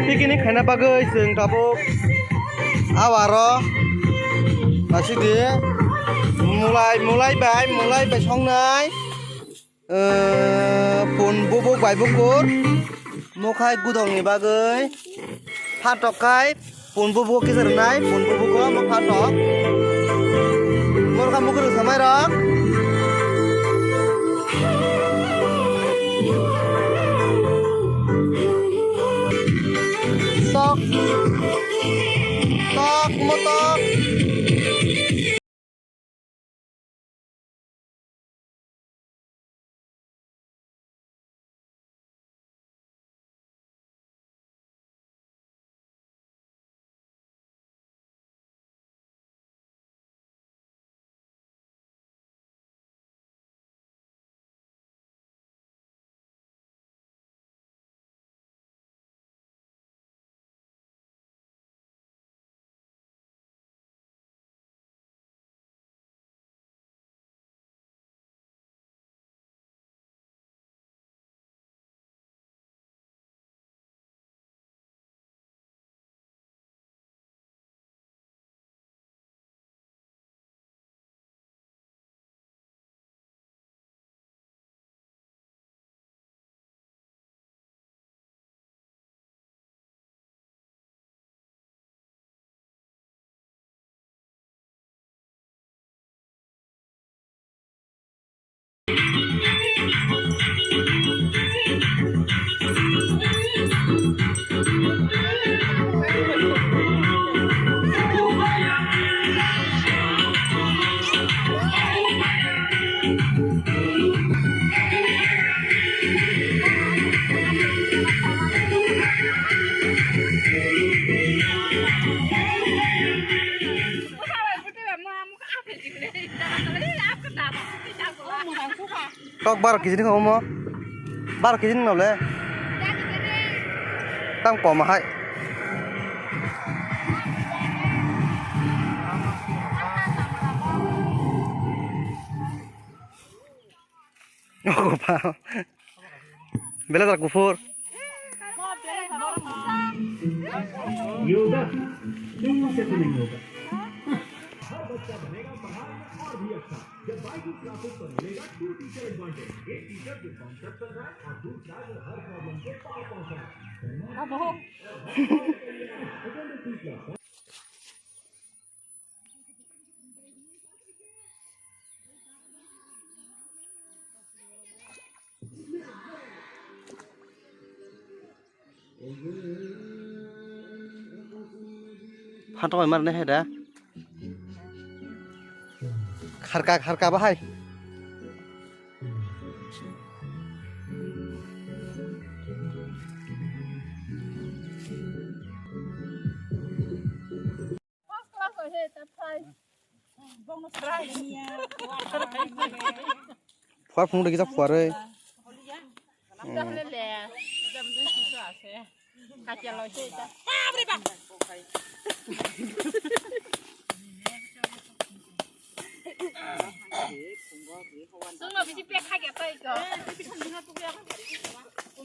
Picnic खाना बागै जों दाबो आवरो मासिदि mulai bai songnai pun bubuk bai bukur mokai gudong ni bagai patokai pun bubuk kisernai pun bubuk ko mo patok mor kam bukur samai rok tok motok tok 12 kg không mo 12 kg nào le tăng bỏ mà hay oh pao bela tak kufur yoga शुरू से तो नहीं होगा हर बच्चा बनेगा महान और भी अच्छा जब बाइक क्लासेस पर मिलेगा टू टीचर एडवांटेज एक टीचर जो कॉन्सेप्ट कर रहा है और दूसरा जो हर प्रॉब्लम के पार पहुंच रहा है phát rồi mặt này hết đã khar bahai phát phun được cái giáp phở rồi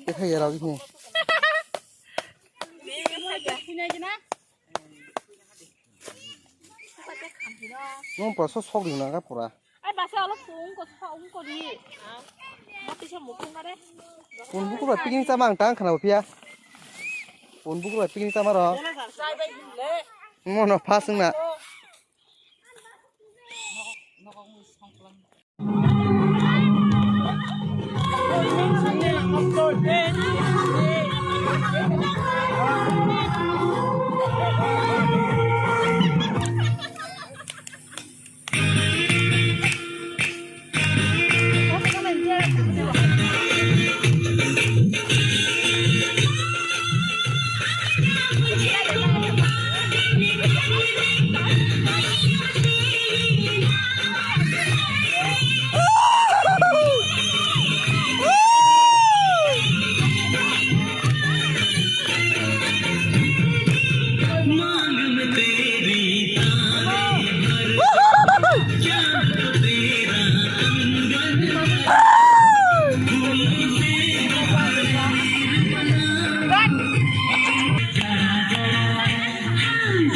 cái hay là cái nó bỏ sốt sốt đường nào các phụ à ai bà sao nó cũng có đi nó đi xem một con đấy pun buku lah pingin sama angtang kenapa pia pun buku lah pingin sama roh mau no pas enggak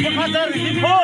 Makassar, Hippo.